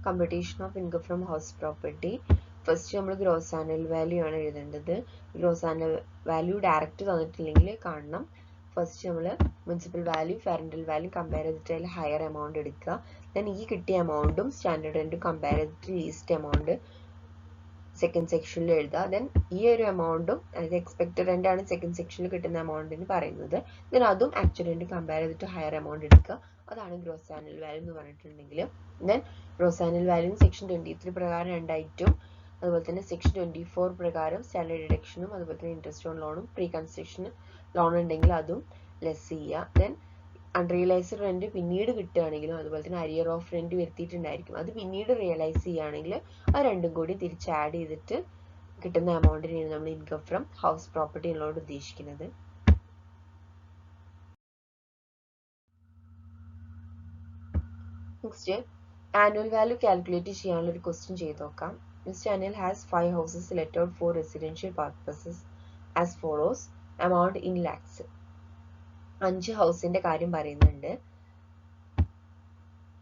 computation of income from house property. First നമ്മൾ gross annual value ആണ് എഴുതേണ്ടത്. Gross annual value direct തന്നിട്ടില്ലെങ്കിൽ കാണണം. First നമ്മൾ municipal value fair and value compare ചെയ്തിട്ട് അതിൽ ഹയർ എമൗണ്ട് എടുക്കുക. ദെൻ ഈ കിട്ടിയ എമൗണ്ടും സ്റ്റാൻഡേർഡ് റെന്റും കമ്പയർ ചെയ്തിട്ട് ലീസ്റ്റ് എമൗണ്ട് സെക്കൻഡ് സെക്ഷനിൽ എഴുതുക. ദെൻ ഈ ഒരു എമൗണ്ടും അതായത് എക്സ്പെക്റ്റഡ് റെന്റ് ആണ് സെക്കൻഡ് സെക്ഷനിൽ കിട്ടുന്ന എമൗണ്ടിന് പറയുന്നത്. ദെൻ അതും ആക്ച്വൽ റെന്റ് കമ്പയർ ചെയ്തിട്ട് ഹയർ എമൗണ്ട് എടുക്കുക. അതാണ് ഗ്രോസ് ആനുവൽ വാല്യൂ എന്ന് പറഞ്ഞിട്ടുണ്ടെങ്കിൽ. Then gross annual value section 23 പ്രകാരം രണ്ടായിട്ടും അതുപോലെ തന്നെ സെക്ഷൻ 24 പ്രകാരം സാലറി ഡിഡക്ഷനും അതുപോലെ തന്നെ ഇൻട്രസ്റ്റ് ഓൺ ലോണും പ്രീ കൺസ്ട്രക്ഷൻ ലോൺ ഉണ്ടെങ്കിൽ അതും ലെസ് ചെയ്യുക. ദെൻ അൺറിയലൈസ്ഡ് റെന്റ് പിന്നീട് കിട്ടുകയാണെങ്കിലും അതുപോലെ തന്നെ അരിയർ ഓഫ് റെന്റ് വരുത്തിയിട്ടുണ്ടായിരിക്കും, അത് പിന്നീട് റിയലൈസ് ചെയ്യുകയാണെങ്കിൽ അത് രണ്ടും കൂടി തിരിച്ച് ആഡ് ചെയ്തിട്ട് കിട്ടുന്ന എമൗണ്ടിനെയാണ് നമ്മൾ ഇൻകം ഫ്രം ഹൗസ് പ്രോപ്പർട്ടി എന്നോട് ഉദ്ദേശിക്കുന്നത്. നെക്സ്റ്റ് ആനുവൽ വാല്യൂ കാൽക്കുലേറ്റ് ചെയ്യാനുള്ള ഒരു ക്വസ്റ്റ്യൻ ചെയ്ത് നോക്കാം. Mr. Anil has 5 houses let out for residential purposes as follows. Amount in lakhs. 5 ഹൗസിന്റെ കാര്യം പറയുന്നുണ്ട്.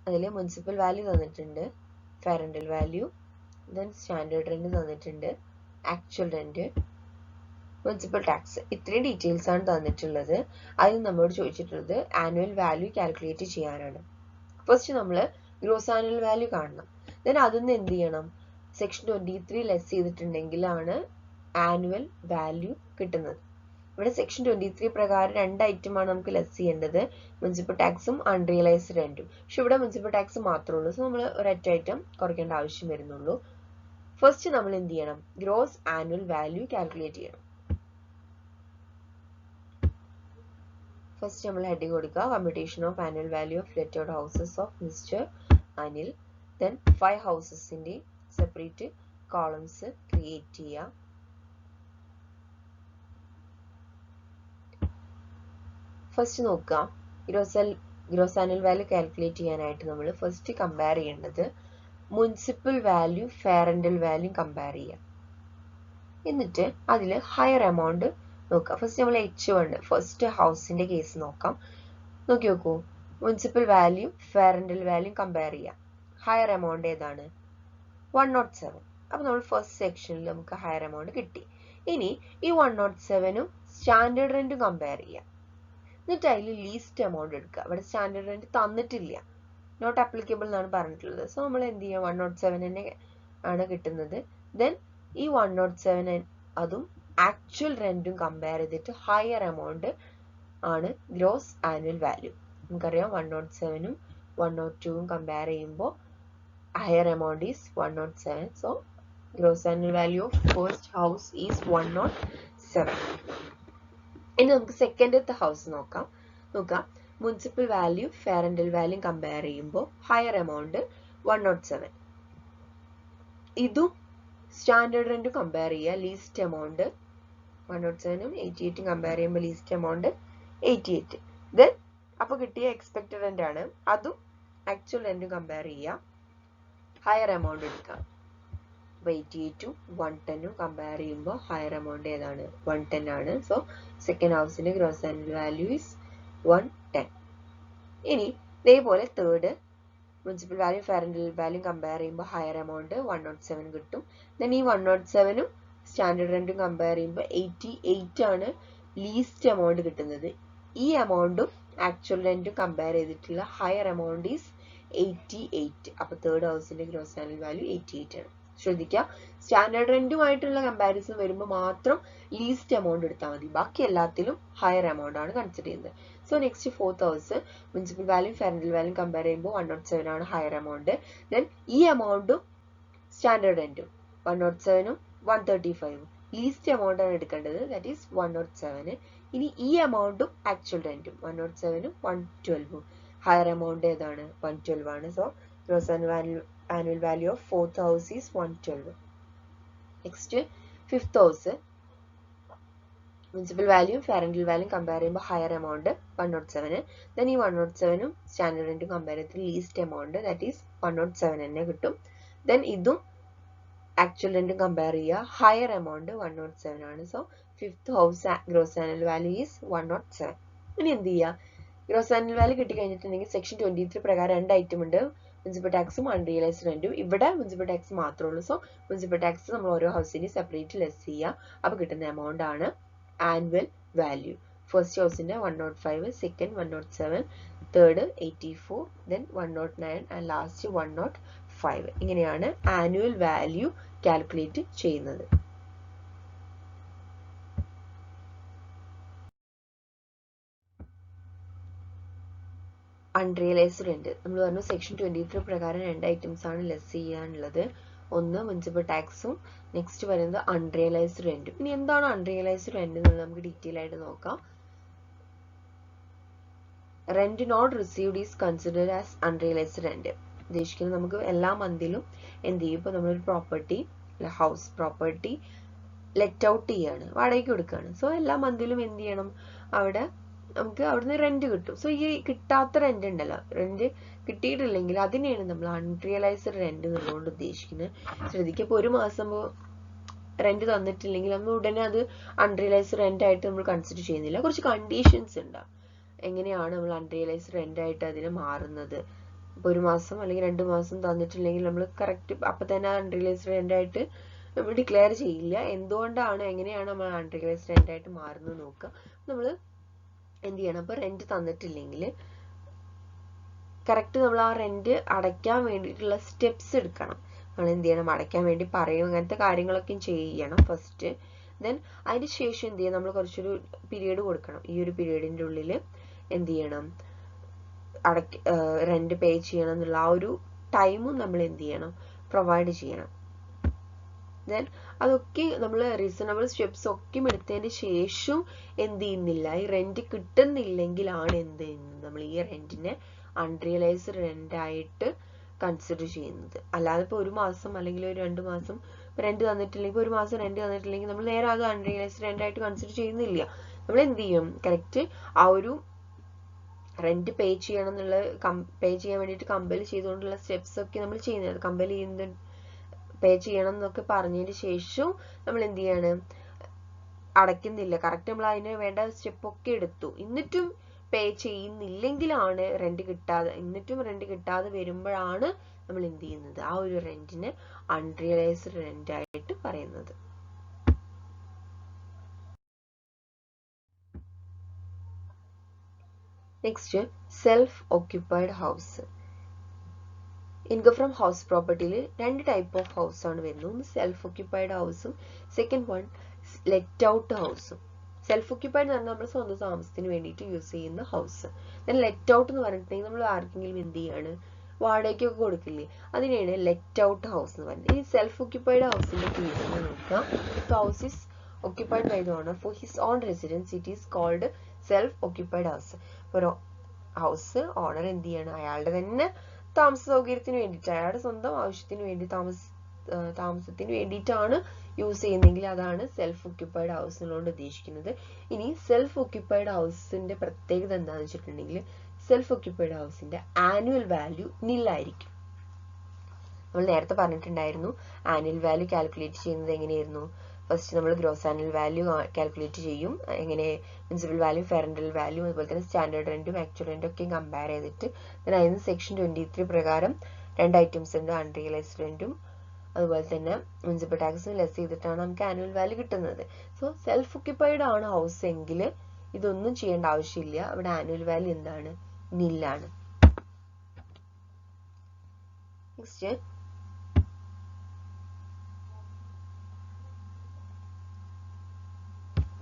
അതിൽ മുനിസിപ്പൽ വാല്യൂ തന്നിട്ടുണ്ട്, fair and value, then standard rent തന്നിട്ടുണ്ട്, ആക്ച്വൽ റെന്റ്, മുനിസിപ്പൽ ടാക്സ്. ഇത്രയും ഡീറ്റെയിൽസ് ആണ് തന്നിട്ടുള്ളത്. അതിൽ നമ്മളോട് ചോദിച്ചിട്ടുള്ളത് ആനുവൽ വാല്യൂ കാൽക്കുലേറ്റ് ചെയ്യാനാണ്. ഫസ്റ്റ് നമ്മൾ ഗ്രോസ് ആനുവൽ വാല്യൂ കാണണം. ദെൻ അതിന്ന് എന്ത് ചെയ്യണം, സെക്ഷൻ 23 ലെസ് ചെയ്തിട്ടുണ്ടെങ്കിലാണ് ആനുവൽ വാല്യൂ കിട്ടുന്നത്. ഇവിടെ സെക്ഷൻ 23 പ്രകാരം രണ്ട് ഐറ്റമാണ് നമുക്ക് ലെസ് ചെയ്യേണ്ടത്, മുനിസിപ്പൽ ടാക്സും അൺറിയലൈസ്ഡ് റെന്റും. പക്ഷെ ഇവിടെ മുനിസിപ്പൽ ടാക്സ് മാത്രമേ ഉള്ളൂ, സോ നമ്മൾ ഒരൊറ്റ ഐറ്റം കുറയ്ക്കേണ്ട ആവശ്യം വരുന്നുള്ളൂ. ഫസ്റ്റ് നമ്മൾ എന്ത് ചെയ്യണം, ഗ്രോസ് ആനുവൽ വാല്യൂ കാൽക്കുലേറ്റ് ചെയ്യണം. ഫസ്റ്റ് നമ്മൾ ഹെഡിങ് കൊടുക്കുക, computation of annual value of let out houses of mister Anil. Then 5 ഹൗസസിന്റെ സെപ്പറേറ്റ് കോളംസ് ക്രിയേറ്റ് ചെയ്യുക. ഫസ്റ്റ് നോക്കുക, ഗ്രോസ് ആനുവൽ വാല്യൂ കാൽക്കുലേറ്റ് ചെയ്യാനായിട്ട് നമ്മൾ ഫസ്റ്റ് കമ്പയർ ചെയ്യേണ്ടത് municipal value fair and value compare ചെയ്യുക. എന്നിട്ട് അതിൽ ഹയർ എമൗണ്ട് നോക്കുക. ഫസ്റ്റ് നമ്മൾ H1 ഫസ്റ്റ് ഹൗസിന്റെ കേസ് നോക്കാം. നോക്കി നോക്കൂ, municipal value fair and value compare ചെയ്യുക. ഹയർ എമൗണ്ട് ഏതാണ്, 107. അപ്പൊ നമ്മൾ ഫസ്റ്റ് സെക്ഷനിൽ നമുക്ക് ഹയർ എമൗണ്ട് കിട്ടി. ഇനി ഈ 107ഉം സ്റ്റാൻഡേർഡ് റെന്റും കമ്പയർ ചെയ്യാം. എന്നിട്ട് അതിൽ ലീസ്റ്റ് എമൗണ്ട് എടുക്കുക. ഇവിടെ സ്റ്റാൻഡേർഡ് റെന്റ് തന്നിട്ടില്ല, നോട്ട് അപ്ലിക്കബിൾ എന്നാണ് പറഞ്ഞിട്ടുള്ളത്. സോ നമ്മൾ എന്ത് ചെയ്യുക, 107 തന്നെ ആണ് കിട്ടുന്നത്. ദെൻ ഈ 107 അതും ആക്ച്വൽ റെന്റും കമ്പയർ ചെയ്തിട്ട് ഹയർ എമൗണ്ട് ആണ് ഗ്രോസ് ആനുവൽ വാല്യൂ. നമുക്കറിയാം 107ഉം 102ഉം കമ്പയർ ചെയ്യുമ്പോൾ higher amount is 107. So gross annual value of first house is 107. ഇനി നമുക്ക് സെക്കൻഡത്തെ ഹൗസ് നോക്കാം. Municipal value fair and value compare ചെയ്യുമ്പോൾ ഹയർ എമൗണ്ട് 107. ഇതും സ്റ്റാൻഡേർഡ് റെന്റ് കമ്പയർ ചെയ്യുക, ലീസ്റ്റ് എമൗണ്ട് 107ഉം 88ഉം കമ്പയർ ചെയ്യുമ്പോൾ ലീസ്റ്റ് എമൗണ്ട് 88. ദെൻ അപ്പോൾ കിട്ടിയ എക്സ്പെക്റ്റഡ് റെന്റ് ആണ്, അതും ആക്ച്വൽ റെന്റും കമ്പയർ ചെയ്യുക, ഹയർ എമൗണ്ട് എടുക്കാം. 88ഉം 110ഉം കമ്പയർ ചെയ്യുമ്പോൾ ഹയർ എമൗണ്ട് ഏതാണ്, 110 ആണ്. സോ സെക്കൻഡ് ഹൗസിന്റെ ഗ്രോസ് ആനുവൽ വാല്യൂ ഇസ് 110. ഇനി ഇതേപോലെ third municipal value fair and value compare ചെയ്യുമ്പോൾ ഹയർ എമൗണ്ട് 107 കിട്ടും. ദെൻ ഈ 107ഉം സ്റ്റാൻഡേർഡ് റെന്റും കമ്പയർ ചെയ്യുമ്പോൾ 88 ആണ് ലീസ്റ്റ് എമൗണ്ട് കിട്ടുന്നത്. ഈ എമൗണ്ടും ആക്ച്വൽ റെന്റും കമ്പയർ ചെയ്തിട്ടുള്ള ഹയർ എമൗണ്ട് ഈസ് 88. അപ്പൊ തേർഡ് ഹൗസിന്റെ ഗ്രോസ് ആനുവൽ വാല്യൂ 88 ആണ്. ശ്രദ്ധിക്കുക, സ്റ്റാൻഡേർഡ് റെന്റുമായിട്ടുള്ള കമ്പാരിസൺ വരുമ്പോൾ മാത്രം ലീസ്റ്റ് എമൗണ്ട് എടുത്താൽ മതി, ബാക്കി എല്ലാത്തിലും ഹയർ എമൗണ്ട് ആണ് കൺസിഡർ ചെയ്യുന്നത്. So next fourth house municipal value fair and value compare ചെയ്യുമ്പോൾ 107 ആണ് ഹയർ എമൗണ്ട്. ദെൻ ഈ എമൗണ്ടും സ്റ്റാൻഡേർഡ് റെന്റും 107ഉം 135ഉം ലീസ്റ്റ് എമൗണ്ട് ആണ് എടുക്കേണ്ടത്, ദാറ്റ് ഈസ് 107. ഇനി ഈ എമൗണ്ടും ആക്ച്വൽ റെന്റും 107ഉം 112ഉം ഹയർ എമൗണ്ട് ഏതാണ്, 112 ആണ്. So gross annual value of fourth house is 112. Next fifth house municipal value fair and value compare ചെയ്യുമ്പോൾ ഹയർ എമൗണ്ട് 107. ദെൻ ഈ 107ഉം standard റെന്റും compare ചെയ്തിട്ട് ലീസ്റ്റ് എമൗണ്ട് ദാറ്റ് ഈസ് 107 തന്നെ കിട്ടും. Then ഇതും ആക്ച്വൽ റെന്റും കമ്പയർ ചെയ്യുക, higher amount 107 ആണ്. So fifth house gross annual value is 107. ഇനി എന്ത് ചെയ്യുക, ഗ്രോസ് ആനുവൽ വാല്യൂ കിട്ടി കഴിഞ്ഞിട്ടുണ്ടെങ്കിൽ സെക്ഷൻ 23 പ്രകാരം 2 ഐറ്റം ഉണ്ട്, മുനിസിപ്പൽ ടാക്സും അൺറിയലൈസ്ഡ് റെന്റും. ഇവിടെ മുനിസിപ്പൽ ടാക്സ് മാത്രമേ ഉള്ളൂ. സോ മുനിസിപ്പൽ ടാക്സ് നമ്മൾ ഓരോ ഹൗസിനെയും സെപ്പറേറ്റ് ലെസ് ചെയ്യുക. അപ്പോൾ കിട്ടുന്ന എമൗണ്ട് ആണ് ആനുവൽ വാല്യൂ. ഫസ്റ്റ് ഹൗസിന്റെ 105, second 107, third 84, then 109 and last 105. ഇങ്ങനെയാണ് ആനുവൽ വാല്യൂ കാൽക്കുലേറ്റ് ചെയ്യുന്നത്. അൺറിയലൈസ്ഡ് റെന്റ് നമ്മൾ പറഞ്ഞു സെക്ഷൻ 23 പ്രകാരം 2 ഐറ്റംസ് ആണ് ലെസ് ചെയ്യാനുള്ളത്. ഒന്ന് മുനിസിപ്പൽ ടാക്സും നെക്സ്റ്റ് വരുന്നത് അൺറിയലൈസ്ഡ് റെന്റും. ഇനി എന്താണ് അൺറിയലൈസ്ഡ് റെന്റ് എന്നുള്ളത് നമുക്ക് ഡീറ്റെയിൽ ആയിട്ട് നോക്കാം. Rent not received is considered as unrealised rent. ഉദ്ദേശിക്കുന്നത് നമുക്ക് എല്ലാ മന്തിലും എന്ത് ചെയ്യും, ഇപ്പോൾ നമ്മളൊരു property house property let out ചെയ്യാണ്, വാടകയ്ക്ക് കൊടുക്കുകയാണ്. സോ എല്ലാ മന്തിലും എന്ത് ചെയ്യണം, അവിടെ നമുക്ക് അവിടുന്ന് റെന്റ് കിട്ടും. സോ ഈ കിട്ടാത്ത റെന്റ് ഉണ്ടല്ലോ, റെന്റ് കിട്ടിയിട്ടില്ലെങ്കിൽ അതിനെയാണ് നമ്മൾ അൺറിയലൈസ്ഡ് റെന്റ് എന്നുള്ളതുകൊണ്ട് ഉദ്ദേശിക്കുന്നത്. ശ്രദ്ധിക്കുക, ഇപ്പോൾ ഒരു മാസം റെന്റ് തന്നിട്ടില്ലെങ്കിൽ നമ്മൾ ഉടനെ അത് അൺറിയലൈസ്ഡ് റെന്റ് ആയിട്ട് നമ്മൾ കൺസിഡർ ചെയ്യുന്നില്ല. കുറച്ച് കണ്ടീഷൻസ് ഉണ്ടാവും എങ്ങനെയാണ് നമ്മൾ അൺറിയലൈസ്ഡ് റെന്റ് ആയിട്ട് അതിന് മാറുന്നത്. ഇപ്പോൾ ഒരു മാസം അല്ലെങ്കിൽ 2 മാസം തന്നിട്ടില്ലെങ്കിൽ നമ്മൾ കറക്റ്റ് അപ്പം തന്നെ അൺറിയലൈസ്ഡ് റെന്റ് ആയിട്ട് നമ്മൾ ഡിക്ലെയർ ചെയ്യില്ല. എന്തുകൊണ്ടാണ്, എങ്ങനെയാണ് നമ്മൾ അൺറിയലൈസ്ഡ് റെന്റ് ആയിട്ട് മാറുന്നത് നോക്കുക. നമ്മൾ എന്ത് ചെയ്യണം, അപ്പോൾ റെന്റ് തന്നിട്ടില്ലെങ്കിൽ കറക്റ്റ് നമ്മൾ ആ റെന്റ് അടയ്ക്കാൻ വേണ്ടിയിട്ടുള്ള സ്റ്റെപ്സ് എടുക്കണം. നമ്മൾ എന്ത് ചെയ്യണം, അടയ്ക്കാൻ വേണ്ടി പറയും, അങ്ങനത്തെ കാര്യങ്ങളൊക്കെ ചെയ്യണം ഫസ്റ്റ്. ദെൻ അതിന് ശേഷം എന്ത് ചെയ്യണം, നമ്മൾ കുറച്ചൊരു പീരീഡ് കൊടുക്കണം. ഈ ഒരു പീരീഡിൻ്റെ ഉള്ളിൽ എന്ത് ചെയ്യണം, റെന്റ് പേ ചെയ്യണം എന്നുള്ള ആ ഒരു ടൈമും നമ്മൾ എന്ത് ചെയ്യണം, പ്രൊവൈഡ് ചെയ്യണം. ദെൻ അതൊക്കെ നമ്മൾ റീസണബിൾ സ്റ്റെപ്സ് ഒക്കെ എടുത്തതിന് ശേഷം എന്ത് ചെയ്യുന്നില്ല, ഈ റെന്റ് കിട്ടുന്നില്ലെങ്കിലാണ് എന്ത് ചെയ്യുന്നത്, നമ്മൾ ഈ റെന്റിനെ അൺറിയലൈസ്ഡ് റെന്റ് ആയിട്ട് കൺസിഡർ ചെയ്യുന്നത്. അല്ലാതെ ഇപ്പോൾ ഒരു മാസം അല്ലെങ്കിൽ ഒരു 2 മാസം റെന്റ് തന്നിട്ടില്ലെങ്കിൽ, ഒരു മാസം റെന്റ് തന്നിട്ടില്ലെങ്കിൽ നമ്മൾ നേരെ അത് അൺറിയലൈസ്ഡ് റെന്റ് ആയിട്ട് കൺസിഡർ ചെയ്യുന്നില്ല. നമ്മൾ എന്ത് ചെയ്യും, കറക്റ്റ് ആ ഒരു റെന്റ് പേ ചെയ്യണം എന്നുള്ള പേ ചെയ്യാൻ വേണ്ടിയിട്ട് കമ്പൽ ചെയ്തുകൊണ്ടുള്ള സ്റ്റെപ്സ് ഒക്കെ നമ്മൾ ചെയ്യുന്നത്. കമ്പൽ ചെയ്യുന്ന പേ ചെയ്യണം എന്നൊക്കെ പറഞ്ഞതിന് ശേഷം നമ്മൾ എന്ത് ചെയ്യാണ്, അടയ്ക്കുന്നില്ല. കറക്റ്റ് നമ്മൾ അതിന് വേണ്ട സ്റ്റെപ്പ് ഒക്കെ എടുത്തു, എന്നിട്ടും പേ ചെയ്യുന്നില്ലെങ്കിലാണ് റെന്റ് കിട്ടാതെ വരുമ്പോഴാണ് നമ്മൾ എന്ത് ചെയ്യുന്നത്, ആ ഒരു റെന്റിന് അൺറിയലൈസ്ഡ് റെന്റ് ആയിട്ട് പറയുന്നത്. Next self occupied house. Income from house പ്രോപ്പർട്ടിയിൽ 2 ടൈപ്പ് ഓഫ് ഹൗസ് ആണ് വരുന്നത്. ഒന്ന് സെൽഫ് ഓക്യുപ്പൈഡ് ഹൗസും സെക്കൻഡ് വൺ ലെറ്റ് ഔട്ട് ഹൗസും. സെൽഫ് ഓക്യുപ്പൈഡ് എന്ന് പറഞ്ഞാൽ നമ്മൾ സ്വന്തം താമസത്തിന് വേണ്ടിയിട്ട് യൂസ് ചെയ്യുന്ന ഹൗസ്. ദെൻ ലെറ്റ് ഔട്ട് എന്ന് പറഞ്ഞിട്ടുണ്ടെങ്കിൽ നമ്മൾ ആർക്കെങ്കിലും എന്ത് ചെയ്യാണ്, വാടകയ്ക്കൊക്കെ കൊടുക്കില്ലേ, അതിനെയാണ് ലെറ്റ് ഔട്ട് ഹൗസ് എന്ന് പറയുന്നത്. ഈ സെൽഫ് ഓക്യുപ്പൈഡ് ഹൗസിന്റെ കേസ് നോക്കാം. House is occupied by the owner for his own residence, it is called self occupied house. ഒരു ഹൗസ് ഓണർ എന്ത് ചെയ്യണം, അയാളുടെ തന്നെ താമസ സൗകര്യത്തിന് വേണ്ടിയിട്ട്, അയാളുടെ സ്വന്തം ആവശ്യത്തിന് വേണ്ടി താമസത്തിന് വേണ്ടിയിട്ടാണ് യൂസ് ചെയ്യുന്നതെങ്കിൽ അതാണ് സെൽഫ് ഓക്യുപ്പൈഡ് ഹൗസ് എന്നുകൊണ്ട് ഉദ്ദേശിക്കുന്നത്. ഇനി സെൽഫ് ഓക്യുപ്പൈഡ് ഹൗസിന്റെ പ്രത്യേകത എന്താണെന്ന് വെച്ചിട്ടുണ്ടെങ്കിൽ, സെൽഫ് ഓക്യുപ്പൈഡ് ഹൗസിന്റെ ആനുവൽ വാല്യൂ നില്ലായിരിക്കും. നമ്മൾ നേരത്തെ പറഞ്ഞിട്ടുണ്ടായിരുന്നു ആനുവൽ വാല്യൂ കാൽക്കുലേറ്റ് ചെയ്യുന്നത് എങ്ങനെയായിരുന്നു. ഫസ്റ്റ് നമ്മൾ ഗ്രോസ് ആനുവൽ വാല്യൂ കാൽക്കുലേറ്റ് ചെയ്യും. എങ്ങനെ, municipal value, fair rental value, അതുപോലെ തന്നെ സ്റ്റാൻഡേർഡ് റെന്റും ആക്ച്വൽ റെന്റും ഒക്കെ കമ്പയർ ചെയ്തിട്ട് അതിന് സെക്ഷൻ 23 പ്രകാരം 2 ഐറ്റംസ് ഉണ്ട്, അൺറിയലൈസ്ഡ് റെന്റും അതുപോലെ തന്നെ മുനിസിപ്പൽ ടാക്സും ലെസ് ചെയ്തിട്ടാണ് നമുക്ക് ആനുവൽ വാല്യൂ കിട്ടുന്നത്. സോ സെൽഫ് ഓക്യുപ്പൈഡ് ആണ് ഹൗസ് എങ്കിൽ ഇതൊന്നും ചെയ്യേണ്ട ആവശ്യമില്ല, അവിടെ ആനുവൽ വാല്യൂ എന്താണ്, നില്ലാണ്. നെക്സ്റ്റ്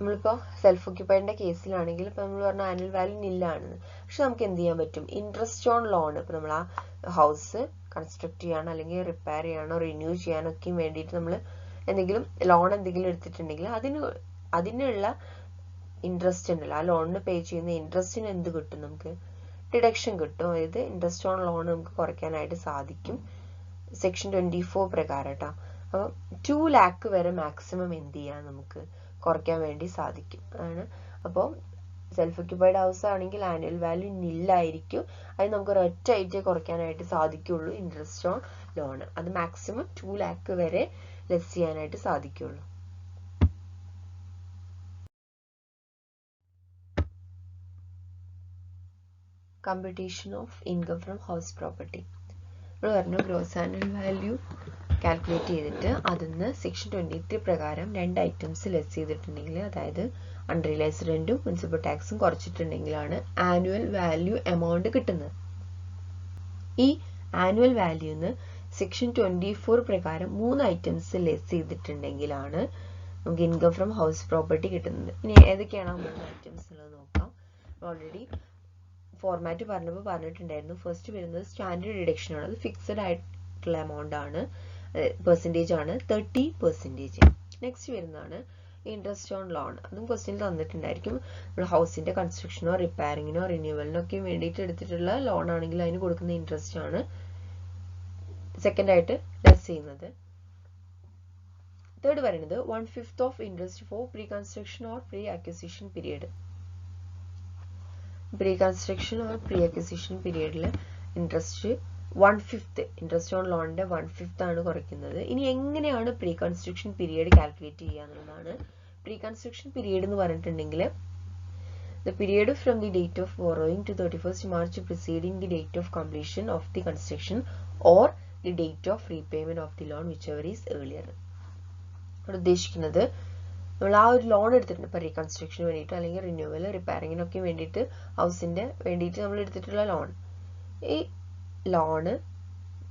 നമ്മളിപ്പോൾ സെൽഫ് ഓക്യുപ്പൈഡിന്റെ കേസിലാണെങ്കിൽ ഇപ്പൊ നമ്മൾ പറഞ്ഞ ആനുവൽ വാല്യൂ നില്ലാണെന്ന്, പക്ഷെ നമുക്ക് എന്ത് ചെയ്യാൻ പറ്റും, ഇൻട്രസ്റ്റ് ഓൺ ലോൺ, ഇപ്പൊ നമ്മൾ ആ ഹൗസ് കൺസ്ട്രക്ട് ചെയ്യാനോ അല്ലെങ്കിൽ റിപ്പയർ ചെയ്യാനോ റിന്യൂ ചെയ്യാനൊക്കെ വേണ്ടിയിട്ട് നമ്മൾ എന്തെങ്കിലും ലോൺ എന്തെങ്കിലും എടുത്തിട്ടുണ്ടെങ്കിൽ അതിനുള്ള ഇൻട്രസ്റ്റ് ഉണ്ടല്ലോ, ആ ലോണിന് പേ ചെയ്യുന്ന ഇൻട്രസ്റ്റിന് എന്ത് കിട്ടും, നമുക്ക് ഡിഡക്ഷൻ കിട്ടും. അതായത് ഇൻട്രസ്റ്റ് ഓൺ ലോൺ നമുക്ക് കുറയ്ക്കാനായിട്ട് സാധിക്കും സെക്ഷൻ 24 പ്രകാരം കേട്ടോ. അപ്പോൾ 2 lakh വരെ മാക്സിമം എന്ത് ചെയ്യാൻ നമുക്ക് കുറയ്ക്കാൻ വേണ്ടി സാധിക്കും ആണ്. അപ്പോൾ സെൽഫ് ഓക്യുപ്പൈഡ് ഹൗസ് ആണെങ്കിൽ ആനുവൽ വാല്യൂ നില്ലായിരിക്കും, അത് നമുക്ക് ഒരൊറ്റ ആയിട്ട് കുറയ്ക്കാനായിട്ട് സാധിക്കുള്ളൂ ഇൻട്രസ്റ്റ് ഓൺ ലോൺ. അത് മാക്സിമം 2 lakh വരെ ലെസ് ചെയ്യാനായിട്ട് സാധിക്കുള്ളൂ. Computation of income from house property. നമ്മൾ പറഞ്ഞു ഗ്രോസ് ആനുവൽ വാല്യൂ കാൽക്കുലേറ്റ് ചെയ്തിട്ട് അതിന്ന് സെക്ഷൻ 23 പ്രകാരം 2 ഐറ്റംസ് ലെസ് ചെയ്തിട്ടുണ്ടെങ്കിൽ, അതായത് അൺറിയലൈസ്ഡ് റെന്റും മുനിസിപ്പൽ ടാക്സും കുറച്ചിട്ടുണ്ടെങ്കിലാണ് ആനുവൽ വാല്യൂ എമൗണ്ട് കിട്ടുന്നത്. ഈ ആനുവൽ വാല്യൂന്ന് സെക്ഷൻ 24 പ്രകാരം 3 ഐറ്റംസ് ലെസ് ചെയ്തിട്ടുണ്ടെങ്കിലാണ് നമുക്ക് ഇൻകം ഫ്രം ഹൗസ് പ്രോപ്പർട്ടി കിട്ടുന്നത്. ഇനി ഏതൊക്കെയാണ് 3 ഐറ്റംസ് ഉള്ളത് നോക്കാം. ഓൾറെഡി ഫോർമാറ്റ് പറഞ്ഞപ്പോൾ പറഞ്ഞിട്ടുണ്ടായിരുന്നു. ഫസ്റ്റ് വരുന്നത് സ്റ്റാൻഡേർഡ് ഡിഡക്ഷൻ ആണ്. അത് ഫിക്സഡ് ആയിട്ടുള്ള എമൗണ്ട് ആണ്, പെർസെൻറ്റേജ് ആണ് 30%. നെക്സ്റ്റ് വരുന്നതാണ് ഇൻട്രസ്റ്റ് ഓൺ ലോൺ. അതും ക്വസ്റ്റ്യനിൽ തന്നിട്ടുണ്ടായിരിക്കും. നമ്മൾ ഹൗസിന്റെ കൺസ്ട്രക്ഷനോ റിപ്പയറിങ്ങിനോ റിന്യൂവലിനോ ഒക്കെ വേണ്ടിയിട്ട് എടുത്തിട്ടുള്ള ലോൺ ആണെങ്കിൽ അതിന് കൊടുക്കുന്ന ഇൻട്രസ്റ്റ് ആണ് സെക്കൻഡ് ആയിട്ട് ലെസ് ചെയ്യുന്നത്. തേർഡ് പറയുന്നത് 1/5 of interest for pre construction or pre acquisition period. Pre construction or pre acquisition പീരിയഡിൽ ഇൻട്രസ്റ്റ് 1/5 ഇൻട്രസ്റ്റ് ഓൺ ലോണിന്റെ 1/5 ആണ് കുറയ്ക്കുന്നത്. ഇനി എങ്ങനെയാണ് പ്രീ കൺസ്ട്രക്ഷൻ പീരിയഡ് കാൽക്കുലേറ്റ് ചെയ്യുക എന്നുള്ളതാണ്. പ്രീ കൺസ്ട്രക്ഷൻ പീരിയഡ് എന്ന് പറഞ്ഞിട്ടുണ്ടെങ്കിൽ the period from the date of borrowing to 31st March preceding the date of completion of the construction or the date of repayment of the loan whichever is earlier. ഉദ്ദേശിക്കുന്നത് നമ്മൾ ആ ഒരു loan എടുത്തിട്ടുണ്ട്, ഇപ്പോൾ റീകൺസ്ട്രക്ഷന് വേണ്ടിയിട്ട് അല്ലെങ്കിൽ റിന്യൂവൽ റിപ്പയറിങ്ങിനൊക്കെ വേണ്ടിയിട്ട് ഹൗസിന്റെ വേണ്ടിയിട്ട് നമ്മൾ എടുത്തിട്ടുള്ള ലോൺ. ഈ ലോണ്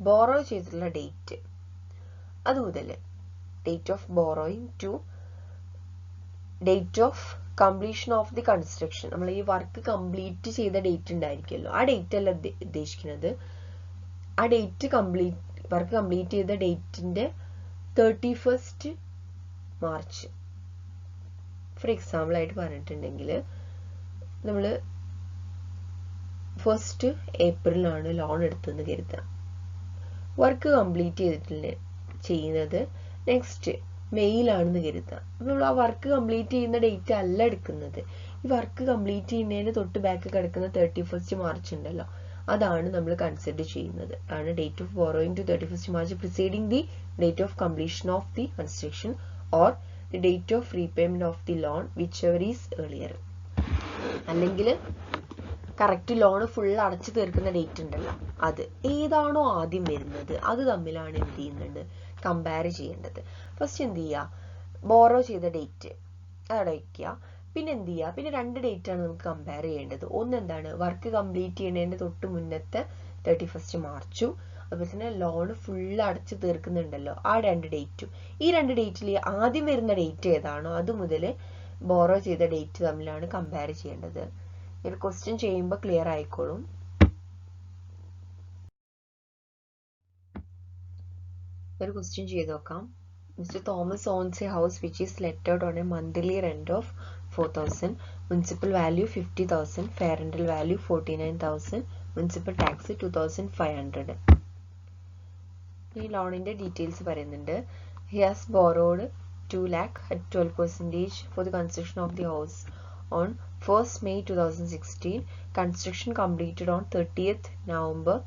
ബോറോ ചെയ്തിട്ടുള്ള ഡേറ്റ് അതുമുതൽ date of borrowing to date of completion of the construction, നമ്മൾ ഈ വർക്ക് കംപ്ലീറ്റ് ചെയ്ത ഡേറ്റ് ഉണ്ടായിരിക്കുമല്ലോ, ആ ഡേറ്റ് അല്ല ഉദ്ദേശിക്കുന്നത്. ആ ഡേറ്റ് വർക്ക് കംപ്ലീറ്റ് ചെയ്ത ഡേറ്റിന്റെ 31st മാർച്ച്. ഫോർ എക്സാമ്പിൾ ആയിട്ട് പറഞ്ഞിട്ടുണ്ടെങ്കിൽ നമ്മൾ 1st ഏപ്രിലാണ് ലോൺ എടുത്തെന്ന് കരുതാം. വർക്ക് കംപ്ലീറ്റ് ചെയ്യുന്നത് നെക്സ്റ്റ് മെയ്യിലാണെന്ന് കരുതാം. നമ്മൾ ആ വർക്ക് കംപ്ലീറ്റ് ചെയ്യുന്ന ഡേറ്റ് അല്ല എടുക്കുന്നത്. ഈ വർക്ക് കംപ്ലീറ്റ് ചെയ്യുന്നതിന് തൊട്ട് ബാക്ക് കിടക്കുന്ന 31st മാർച്ച് ഉണ്ടല്ലോ, അതാണ് നമ്മൾ കൺസിഡർ ചെയ്യുന്നത്. ആണ് date of borrowing to 31st March preceding the date of completion of the construction or the date of repayment of the loan which is earlier. അല്ലെങ്കിൽ correct loan full അടച്ചു തീർക്കുന്ന date ഉണ്ടല്ലോ, അത് ഏതാണോ ആദ്യം വരുന്നത് അത് തമ്മിലാണ് എന്ത് ചെയ്യുന്നുണ്ട്, കമ്പയർ ചെയ്യേണ്ടത്. ഫസ്റ്റ് എന്ത് ചെയ്യുക, ബോറോ ചെയ്ത ഡേറ്റ് അതവിടെ വയ്ക്കുക. പിന്നെ എന്ത് ചെയ്യുക, പിന്നെ 2 ഡേറ്റ് ആണ് നമുക്ക് കമ്പയർ ചെയ്യേണ്ടത്. ഒന്ന് എന്താണ്, വർക്ക് കംപ്ലീറ്റ് ചെയ്യുന്നതിന്റെ തൊട്ട് മുന്നത്തെ 31st മാർച്ചും അതുപോലെ തന്നെ ലോൺ ഫുൾ അടച്ചു തീർക്കുന്നുണ്ടല്ലോ ആ 2 ഡേറ്റും. ഈ 2 ഡേറ്റിൽ ആദ്യം വരുന്ന ഡേറ്റ് ഏതാണോ അത് മുതൽ ബോറോ ചെയ്ത ഡേറ്റ് തമ്മിലാണ് കമ്പയർ ചെയ്യേണ്ടത്. ഒരു ക്വസ്റ്റ്യൻ ചെയ്യുമ്പോൾ ക്ലിയർ ആയിക്കോളും. ഒരു ക്വസ്റ്റ്യൻ ചെയ്ത് നോക്കാം. Mr. Thomas owns a house which is let out on a monthly rent of 4,000, municipal value 50,000, fair rental value 49,000, municipal tax 2,500. ഈ ലോണിന്റെ ഡീറ്റെയിൽസ് പറയുന്നുണ്ട്. He has borrowed 2 lakh at 12% for the construction of the house on 1st May 2016. Construction completed on 30th November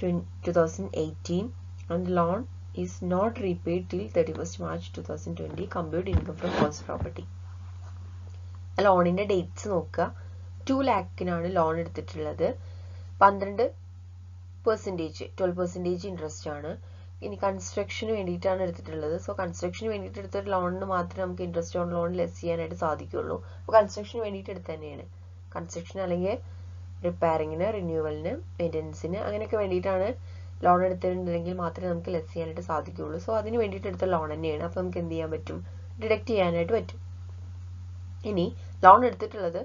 2018 and the loan is not repaid till 31st March 2020. Compute income from house property. ലോണിന്റെ dates നോക്കുക. 2 lakhനാണ് loan എടുത്തിട്ടുള്ളത്. 12% interest ആണ്. ഇനി കൺസ്ട്രക്ഷന് വേണ്ടിയിട്ടാണ് എടുത്തിട്ടുള്ളത്. So കൺസ്ട്രക്ഷന് വേണ്ടിയിട്ട് എടുത്ത ലോണിന് മാത്രമേ നമുക്ക് ഇൻട്രസ്റ്റ് ഓൺ ലോൺ ലെസ് ചെയ്യാനായിട്ട് സാധിക്കുള്ളൂ. അപ്പോൾ കൺസ്ട്രക്ഷന് വേണ്ടിയിട്ട് എടുത്ത് തന്നെയാണ്. കൺസ്ട്രക്ഷൻ അല്ലെങ്കിൽ റിപ്പയറിങ്ങിന് റിന്യൂവലിന് മെയിൻ്റനൻസിന് അങ്ങനെയൊക്കെ വേണ്ടിയിട്ടാണ് ലോൺ എടുത്തിട്ടുണ്ടെങ്കിൽ മാത്രമേ നമുക്ക് ലെസ് ചെയ്യാനായിട്ട് സാധിക്കുകയുള്ളൂ. സോ അതിന് വേണ്ടിയിട്ട് എടുത്ത ലോൺ തന്നെയാണ്. അപ്പോൾ നമുക്ക് എന്ത് ചെയ്യാൻ പറ്റും, ഡിഡക്റ്റ് ചെയ്യാനായിട്ട് പറ്റും. ഇനി ലോൺ എടുത്തിട്ടുള്ളത്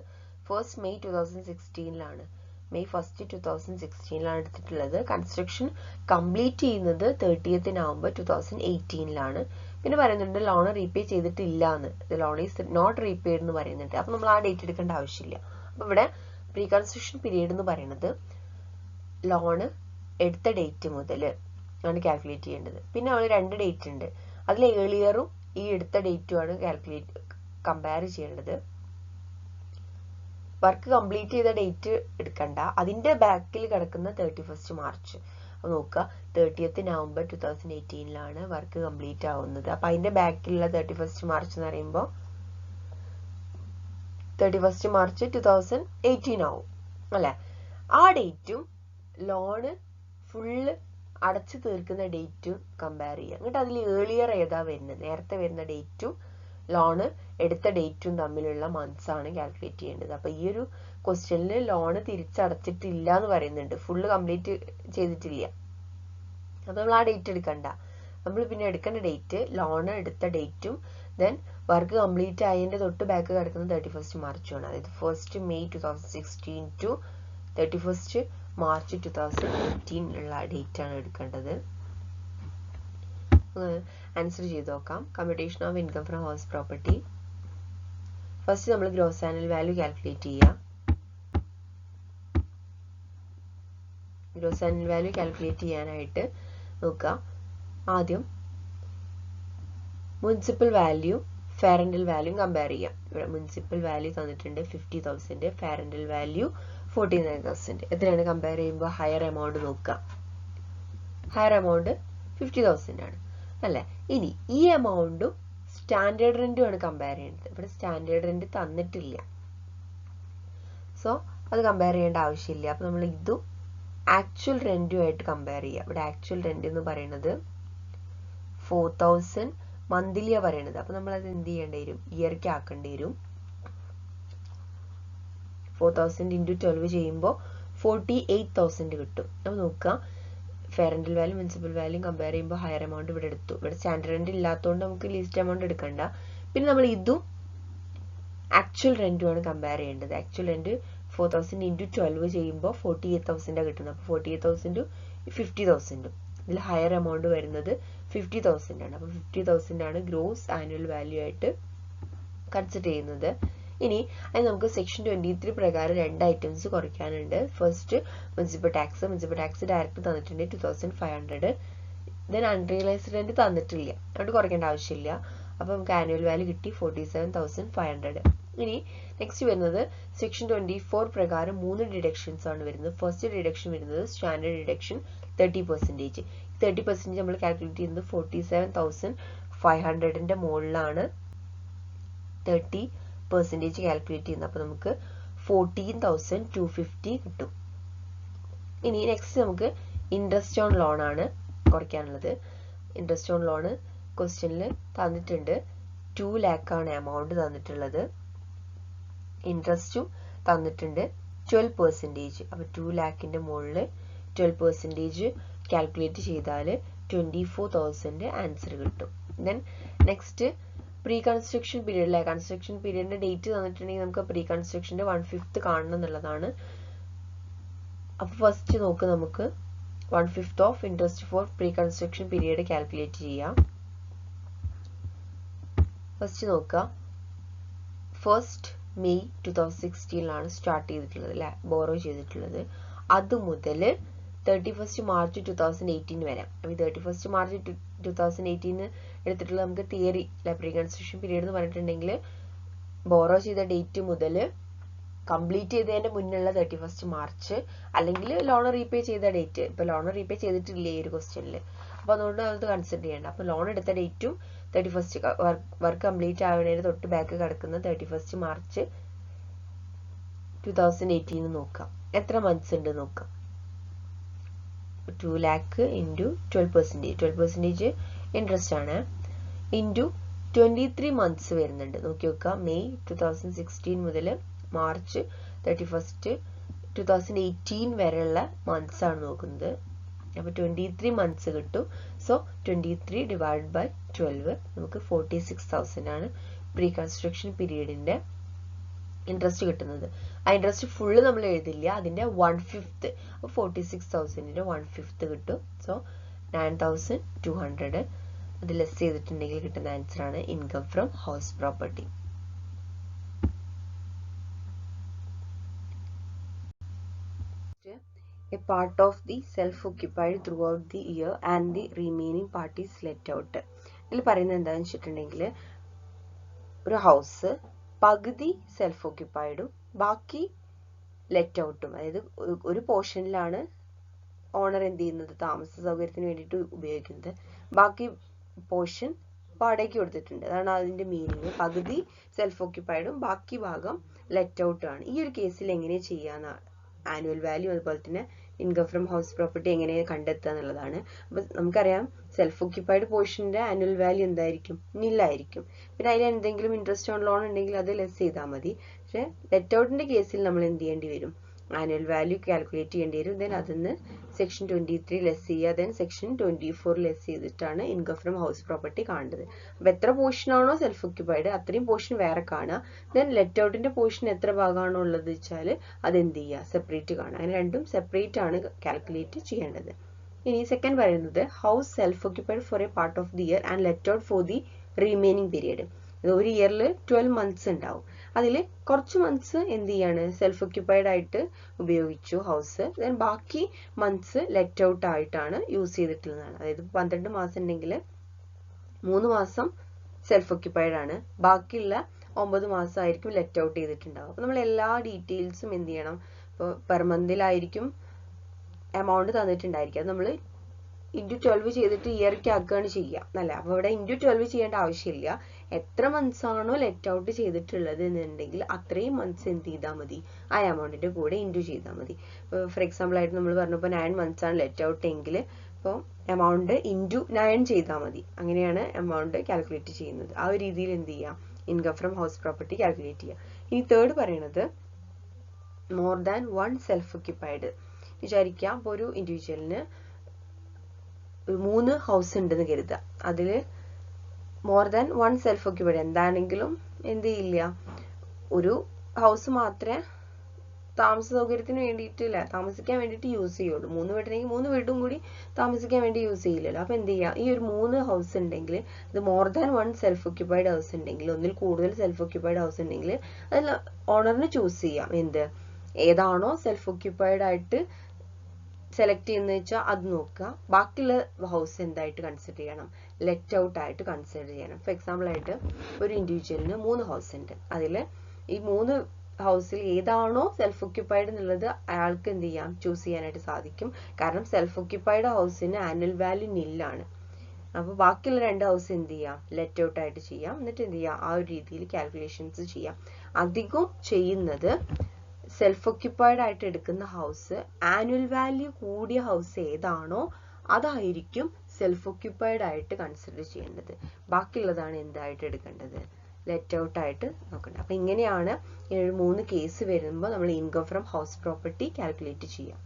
1st May 2016 മെയ് 1st 2016 എടുത്തിട്ടുള്ളത്. കൺസ്ട്രക്ഷൻ കംപ്ലീറ്റ് ചെയ്യുന്നത് 30th November 2018 പിന്നെ പറയുന്നുണ്ട് ലോൺ റീപേ ചെയ്തിട്ടില്ല എന്ന്. ലോൺ ഈസ് നോട്ട് റീപെയ്ഡ് എന്ന് പറയുന്നുണ്ട്. അപ്പോൾ നമ്മൾ ആ ഡേറ്റ് എടുക്കേണ്ട ആവശ്യമില്ല. അപ്പോൾ ഇവിടെ പ്രീ കൺസ്ട്രക്ഷൻ പീരീഡ് എന്ന് പറയുന്നത് ലോണ് എടുത്ത ഡേറ്റ് മുതൽ ആണ് കാൽക്കുലേറ്റ് ചെയ്യേണ്ടത്. പിന്നെ നമ്മൾ 2 ഡേറ്റ് ഉണ്ട്. അതിൽ ഏർലിയറും ഈ എടുത്ത ഡേറ്റുമാണ് കമ്പയർ ചെയ്യേണ്ടത്. വർക്ക് കംപ്ലീറ്റ് ചെയ്ത ഡേറ്റ് എടുക്കണ്ട, അതിന്റെ ബാക്കിൽ കിടക്കുന്ന 31st മാർച്ച്. അപ്പോൾ നോക്കുക, 30th November 2018 വർക്ക് കംപ്ലീറ്റ് ആവുന്നത്. അപ്പൊ അതിന്റെ ബാക്കിലുള്ള 31st മാർച്ച് എന്ന് പറയുമ്പോൾ 31st March 2018 ആവും അല്ലെ. ആ ഡേറ്റും ലോണ് ഫുള്ള് അടച്ചു തീർക്കുന്ന ഡേറ്റും കമ്പയർ ചെയ്യുക. എന്നിട്ട് അതിൽ ഏർലിയർ ഏതാ വരുന്നത്, നേരത്തെ വരുന്ന ഡേറ്റും ലോണ് എടുത്ത ഡേറ്റും തമ്മിലുള്ള മന്ത്സ് ആണ് കാൽക്കുലേറ്റ് ചെയ്യേണ്ടത്. അപ്പൊ ഈ ഒരു ക്വസ്റ്റ്യനിൽ ലോണ് തിരിച്ചടച്ചിട്ടില്ല എന്ന് പറയുന്നുണ്ട്, ഫുള്ള് കംപ്ലീറ്റ് ചെയ്തിട്ടില്ല. അപ്പൊ നമ്മൾ ആ ഡേറ്റ് എടുക്കണ്ട. നമ്മൾ പിന്നെ എടുക്കേണ്ട ഡേറ്റ് ലോണ് എടുത്ത ഡേറ്റും ദെൻ വർക്ക് കംപ്ലീറ്റ് ആയതിന്റെ തൊട്ട് ബാക്ക് കിടക്കുന്നത് 31st മാർച്ചുമാണ്. അതായത് 1st May 2016 to 31st March 2018 ഉള്ള ഡേറ്റ് ആണ് എടുക്കേണ്ടത്. ആൻസർ ചെയ്ത് നോക്കാം. Computation of income from house property. First നമ്മൾ ഗ്രോസ് ആനുവൽ വാല്യൂ കാൽക്കുലേറ്റ് ചെയ്യുക. ഗ്രോസ് ആനുവൽ വാല്യൂ കാൽക്കുലേറ്റ് ചെയ്യാനായിട്ട് നോക്കുക. ആദ്യം municipal value fair rental value compare ചെയ്യാം. ഇവിടെ മുനിസിപ്പൽ വാല്യൂ തന്നിട്ടുണ്ട് 50,000, ഫെയർ റെന്റൽ വാല്യൂ 49,000. എത്രയാണ് കമ്പയർ ചെയ്യുമ്പോൾ ഹയർ എമൗണ്ട് നോക്കുക. ഹയർ എമൗണ്ട് 50,000 ആണ് അല്ലെ. ഇനി ഈ എമൗണ്ടും സ്റ്റാൻഡേർഡ് റെന്റും ആണ് കമ്പയർ ചെയ്യുന്നത്. ഇവിടെ സ്റ്റാൻഡേർഡ് റെന്റ് തന്നിട്ടില്ല, സോ അത് കമ്പയർ ചെയ്യേണ്ട ആവശ്യമില്ല. അപ്പൊ നമ്മൾ ഇതും ആക്ച്വൽ റെന്റുമായിട്ട് കമ്പയർ ചെയ്യുക. ഇവിടെ ആക്ച്വൽ റെന്റ് എന്ന് പറയുന്നത് 4,000 മന്ത്ലിയാ പറയണത്. അപ്പൊ നമ്മൾ അത് എന്ത് ചെയ്യേണ്ടി വരും, ഇയർക്ക് ആക്കേണ്ടി വരും. 4,000 into 12 ചെയ്യുമ്പോൾ 48,000 കിട്ടും. അപ്പൊ നോക്കുക, fair rental value municipal value compare ചെയ്യുമ്പോൾ ഹയർ എമൗണ്ട് ഇവിടെ എടുത്തു. ഇവിടെ സ്റ്റാൻഡേർഡ് റെന്റ് ഇല്ലാത്തതുകൊണ്ട് നമുക്ക് ലീസ്റ്റ് എമൗണ്ട് എടുക്കണ്ട. പിന്നെ നമ്മൾ ഇതും ആക്ച്വൽ റെന്റും ആണ് കമ്പയർ ചെയ്യേണ്ടത്. ആക്ച്വൽ റെന്റ് 4,000 into 12 ചെയ്യുമ്പോൾ 48,000 കിട്ടുന്നത്. അപ്പൊ 48,000 50,000. ഇതിൽ ഹയർ എമൗണ്ട് വരുന്നത് 50,000 ആണ്. അപ്പൊ 50,000 ആണ് ഗ്രോസ് ആനുവൽ വാല്യൂ ആയിട്ട് കൺസിഡർ ചെയ്യുന്നത്. ഇനി അത് നമുക്ക് സെക്ഷൻ 23 പ്രകാരം രണ്ട് ഐറ്റംസ് കുറയ്ക്കാനുണ്ട്. ഫസ്റ്റ് മുനിസിപ്പൽ ടാക്സ് ഡയറക്റ്റ് തന്നിട്ടുണ്ട് 2,500. ദെൻ അൺറിയലൈസ്ഡ് റെന്റ് തന്നിട്ടില്ല, അതുകൊണ്ട് കുറയ്ക്കേണ്ട ആവശ്യമില്ല. അപ്പൊ നമുക്ക് ആനുവൽ വാല്യൂ കിട്ടി 47,500. ഇനി നെക്സ്റ്റ് വരുന്നത് സെക്ഷൻ 24 പ്രകാരം 3 ഡിഡക്ഷൻസ് ആണ് വരുന്നത്. ഫസ്റ്റ് ഡിഡക്ഷൻ വരുന്നത് സ്റ്റാൻഡേർഡ് ഡിഡക്ഷൻ 30%. 30% നമ്മൾ കാൽക്കുലേറ്റ് ചെയ്യുന്നത് 47,500ന്റെ മുകളിലാണ് 30% കാൽക്കുലേറ്റ് ചെയ്യുന്നത്. അപ്പൊ നമുക്ക് 14,250 കിട്ടും. ഇനി നെക്സ്റ്റ് നമുക്ക് ഇൻട്രസ്റ്റ് ഓൺ ലോൺ ആണ് കുറയ്ക്കാനുള്ളത്. ഇൻട്രസ്റ്റ് ഓൺ ലോൺ ക്വസ്റ്റ്യനിൽ തന്നിട്ടുണ്ട് 2 lakh ആണ് എമൗണ്ട് തന്നിട്ടുള്ളത്. ഇൻട്രസ്റ്റും തന്നിട്ടുണ്ട് 12%. അപ്പൊ 2 lakhന്റെ മുകളിൽ 12% കാൽക്കുലേറ്റ് ചെയ്താൽ 24,000 ആൻസർ കിട്ടും. ദെൻ നെക്സ്റ്റ് പ്രീ കൺസ്ട്രക്ഷൻ പീരീഡിലെ കൺസ്ട്രക്ഷൻ പീരീഡിന്റെ ഡേറ്റ് തന്നിട്ടുണ്ടെങ്കിൽ നമുക്ക് പ്രീ കൺസ്ട്രക്ഷന്റെ 1/5 കാണണം എന്നുള്ളതാണ്. അപ്പൊ ഫസ്റ്റ് നോക്ക്, നമുക്ക് 1/5 of interest for pre construction period calculate ചെയ്യാം. ഫസ്റ്റ് നോക്കുക, 1st May 2016 സ്റ്റാർട്ട് ചെയ്തിട്ടുള്ളത് അല്ലെ, ബോറോ ചെയ്തിട്ടുള്ളത്. അത് മുതൽ 31st March 2018 വരെ. അപ്പൊ 31st March 2018 എടുത്തിട്ടുള്ള നമുക്ക് തിയറി പ്രീ കൺസ്ട്രക്ഷൻ പീരീഡ് എന്ന് പറഞ്ഞിട്ടുണ്ടെങ്കിൽ ബോറോ ചെയ്ത ഡേറ്റ് മുതൽ കംപ്ലീറ്റ് ചെയ്തതിന്റെ മുന്നുള്ള 31st March, അല്ലെങ്കിൽ ലോൺ റീപേ ചെയ്ത ഡേറ്റ്. ഇപ്പൊ ലോൺ റീപേ ചെയ്തിട്ടില്ലേ ഈ ഒരു ക്വസ്റ്റ്യനിൽ, അപ്പൊ അതുകൊണ്ട് അത് കൺസിഡർ ചെയ്യേണ്ട. അപ്പൊ ലോൺ എടുത്ത ഡേറ്റും 31st വർക്ക് കംപ്ലീറ്റ് ആവുന്നതിന് തൊട്ട് ബാക്ക് കിടക്കുന്ന 31st March 2018 നോക്കാം. എത്ര മന്ത്സ് ഉണ്ട് നോക്കാം. 2 lakh into 12%. 12% ഇൻട്രസ്റ്റ് ആണ്. ഇൻറ്റു 23 മന്ത്സ് വരുന്നുണ്ട്. നോക്കി നോക്കുക, May 2016 മുതൽ March 31st 2018 വരെയുള്ള മന്ത്സ് ആണ് നോക്കുന്നത്. അപ്പൊ 23 മന്ത്സ് കിട്ടും. സോ 23 ഡിവൈഡ് ബൈ 12 നമുക്ക് 46,000 ആണ് പ്രീ കൺസ്ട്രക്ഷൻ പീരീഡിന്റെ ഇൻട്രസ്റ്റ് കിട്ടുന്നത്. ആ ഇൻട്രസ്റ്റ് ഫുള്ള് നമ്മൾ എഴുതില്ല, അതിന്റെ 1/5. അപ്പൊ 46,000ന്റെ 1/5 കിട്ടും. സോ 9,200 അത് ലെസ് ചെയ്തിട്ടുണ്ടെങ്കിൽ കിട്ടുന്ന ആൻസർ ആണ് income from house property. A part of the self-occupied throughout the year and the remaining part is let out. ഇതിൽ പറയുന്നത് എന്താണെന്ന് വെച്ചിട്ടുണ്ടെങ്കിൽ, ഒരു ഹൗസ് പകുതി സെൽഫ് ഓക്യുപ്പൈഡും ബാക്കി ലെറ്റ് ഔട്ടും, അതായത് ഒരു പോർഷനിലാണ് ഓണർ എന്ത് ചെയ്യുന്നത്, താമസ സൗകര്യത്തിന് വേണ്ടിയിട്ട് ഉപയോഗിക്കുന്നത്, ബാക്കി പോർഷൻ വാടകയ്ക്ക് കൊടുത്തിട്ടുണ്ട്. അതാണ് അതിന്റെ മീനിങ്. പകുതി സെൽഫ് ഓക്യുപ്പൈഡും ബാക്കി ഭാഗം ലെറ്റ് ഔട്ടും ആണ്. ഈ ഒരു കേസിൽ എങ്ങനെ ചെയ്യാന്നാണ് ആനുവൽ വാല്യൂ അതുപോലെ തന്നെ ഇൻകം ഫ്രം ഹൗസ് പ്രോപ്പർട്ടി എങ്ങനെ കണ്ടെത്തുക എന്നുള്ളതാണ്. അപ്പൊ നമുക്കറിയാം സെൽഫ് ഓക്യുപ്പൈഡ് പോർഷന്റെ ആനുവൽ വാല്യൂ എന്തായിരിക്കും? നില്ലായിരിക്കും. പിന്നെ അതിൽ എന്തെങ്കിലും ഇൻട്രസ്റ്റ് ഓൺ ലോൺ ഉണ്ടെങ്കിൽ അത് ലെസ് ചെയ്താൽ മതി. പക്ഷെ ലെറ്റ് ഔട്ടിന്റെ കേസിൽ നമ്മൾ എന്ത് ചെയ്യേണ്ടി വരും? ആനുവൽ വാല്യൂ കാൽക്കുലേറ്റ് ചെയ്യേണ്ടി വരും. ദെൻ അതിന്ന് സെക്ഷൻ 23 ലെസ് ചെയ്യുക. ദെൻ സെക്ഷൻ 24 ലെസ് ചെയ്തിട്ടാണ് ഇൻകം ഫ്രം ഹൗസ് പ്രോപ്പർട്ടി കാണേണ്ടത്. അപ്പൊ എത്ര പോർഷൻ ആണോ സെൽഫ് ഓക്യുപ്പൈഡ് അത്രയും പോർഷൻ വേറെ കാണുക. ദെൻ ലെറ്റ് ഔട്ടിന്റെ പോർഷൻ എത്ര ഭാഗമാണോ ഉള്ളത് വെച്ചാൽ അത് എന്ത് ചെയ്യുക? സെപ്പറേറ്റ് കാണുക. അങ്ങനെ രണ്ടും സെപ്പറേറ്റ് ആണ് കാൽക്കുലേറ്റ് ചെയ്യേണ്ടത്. ഇനി സെക്കൻഡ് പറയുന്നത് house self occupied for a part of the year and let out for the remaining period. ഒരു ഇയറിൽ 12 മന്ത്സ് ഉണ്ടാവും. അതിൽ കുറച്ച് മന്ത്സ് എന്ത് ചെയ്യാണ്? സെൽഫ് ഓക്യുപ്പൈഡ് ആയിട്ട് ഉപയോഗിച്ചു ഹൗസ്. ദെൻ ബാക്കി മന്ത്സ് ലെറ്റ് ഔട്ട് ആയിട്ടാണ് യൂസ് ചെയ്തിട്ടുള്ളതാണ്. അതായത് 12 മാസം ഉണ്ടെങ്കിൽ 3 മാസം സെൽഫ് ഓക്യുപ്പൈഡ് ആണ്, ബാക്കിയുള്ള 9 മാസം ആയിരിക്കും ലെറ്റ് ഔട്ട് ചെയ്തിട്ടുണ്ടാവും. അപ്പൊ നമ്മൾ എല്ലാ ഡീറ്റെയിൽസും എന്ത് ചെയ്യണം? ഇപ്പോൾ പെർ മന്തിലായിരിക്കും എമൗണ്ട് തന്നിട്ടുണ്ടായിരിക്കും. അത് നമ്മൾ ഇൻറ്റു 12 ചെയ്തിട്ട് ഇയർക്ക് ആക്കുകയാണ് ചെയ്യുക അല്ല. അപ്പോൾ ഇവിടെ ഇൻറ്റു 12 ചെയ്യേണ്ട ആവശ്യമില്ല. എത്ര മന്ത്സ് ആണോ ലെറ്റ് ഔട്ട് ചെയ്തിട്ടുള്ളത് എന്നുണ്ടെങ്കിൽ അത്രയും മന്ത്സ് എന്ത് ചെയ്താൽ മതി? ആ എമൗണ്ടിന്റെ കൂടെ ഇൻറ്റു ചെയ്താൽ മതി. ഫോർ എക്സാമ്പിൾ ആയിട്ട് നമ്മൾ പറഞ്ഞപ്പോൾ 9 മന്ത്സ് ആണ് ലെറ്റ് ഔട്ട് എങ്കിൽ അപ്പോൾ എമൗണ്ട് ഇൻറ്റു 9 ചെയ്താൽ മതി. അങ്ങനെയാണ് എമൗണ്ട് കാൽക്കുലേറ്റ് ചെയ്യുന്നത്. ആ ഒരു രീതിയിൽ എന്ത് ചെയ്യാം? Income from house property calculate ചെയ്യാം. ഇനി തേർഡ് പറയുന്നത് more than one self occupied. വിചാരിക്കാം ഇപ്പോൾ ഒരു ഇൻഡിവിജ്വലിന് 3 ഹൗസ് ഉണ്ടെന്ന് കരുതുക. അതിൽ more than one self occupied എന്താണെങ്കിലും എന്ത് ചെയ്യില്ല, ഒരു ഹൗസ് മാത്രമേ താമസ സൗകര്യത്തിന് വേണ്ടിയിട്ടില്ല താമസിക്കാൻ വേണ്ടിയിട്ട് യൂസ് ചെയ്യുള്ളൂ. 3 വീടുണ്ടെങ്കിൽ 3 വീടും കൂടി താമസിക്കാൻ വേണ്ടി യൂസ് ചെയ്യില്ലല്ലോ. അപ്പൊ എന്ത് ചെയ്യാം? ഈ ഒരു 3 ഹൗസ് ഉണ്ടെങ്കിൽ ഇത് more than one self occupied house ഉണ്ടെങ്കിൽ, ഒന്നിൽ കൂടുതൽ സെൽഫ് ഓക്യുപ്പൈഡ് ഹൗസ് ഉണ്ടെങ്കിൽ അതിൽ ഓണറിന് ചൂസ് ചെയ്യാം എന്ത് ഏതാണോ സെൽഫ് ഓക്യുപ്പൈഡ് ആയിട്ട് സെലക്ട് ചെയ്യുന്ന വെച്ചാൽ അത് നോക്കുക. ബാക്കിയുള്ള ഹൗസ് എന്തായിട്ട് കൺസിഡർ ചെയ്യണം? ലെറ്റ് ഔട്ട് ആയിട്ട് കൺസിഡർ ചെയ്യണം. ഫോർ എക്സാമ്പിൾ ആയിട്ട് ഒരു ഇൻഡിവിജ്വലിന് 3 ഹൗസ് ഉണ്ട്. അതിൽ ഈ 3 ഹൗസിൽ ഏതാണോ സെൽഫ് ഓക്യുപ്പൈഡ് എന്നുള്ളത് അയാൾക്ക് എന്ത് ചെയ്യാം? ചൂസ് ചെയ്യാനായിട്ട് സാധിക്കും. കാരണം സെൽഫ് ഓക്യുപ്പൈഡ് ഹൗസിന് ആനുവൽ വാല്യൂ നില്ലാണ്. അപ്പൊ ബാക്കിയുള്ള 2 ഹൗസ് എന്ത് ചെയ്യാം? ലെറ്റ് ഔട്ട് ആയിട്ട് ചെയ്യാം. എന്നിട്ട് എന്ത് ചെയ്യാം? ആ ഒരു രീതിയിൽ കാൽക്കുലേഷൻസ് ചെയ്യാം. അധികം ചെയ്യുന്നത് സെൽഫ് ഓക്യുപ്പൈഡ് ആയിട്ട് എടുക്കുന്ന ഹൗസ് ആനുവൽ വാല്യൂ കൂടിയ ഹൗസ് ഏതാണോ അതായിരിക്കും സെൽഫ് ഓക്യുപ്പൈഡ് ആയിട്ട് കൺസിഡർ ചെയ്യേണ്ടത്. ബാക്കിയുള്ളതാണ് എന്തായിട്ട് എടുക്കേണ്ടത്? ലെറ്റ് ഔട്ട് ആയിട്ട് നോക്കേണ്ടത്. അപ്പൊ ഇങ്ങനെയാണ് 3 കേസ് വരുമ്പോൾ നമ്മൾ income from house property calculate ചെയ്യാം.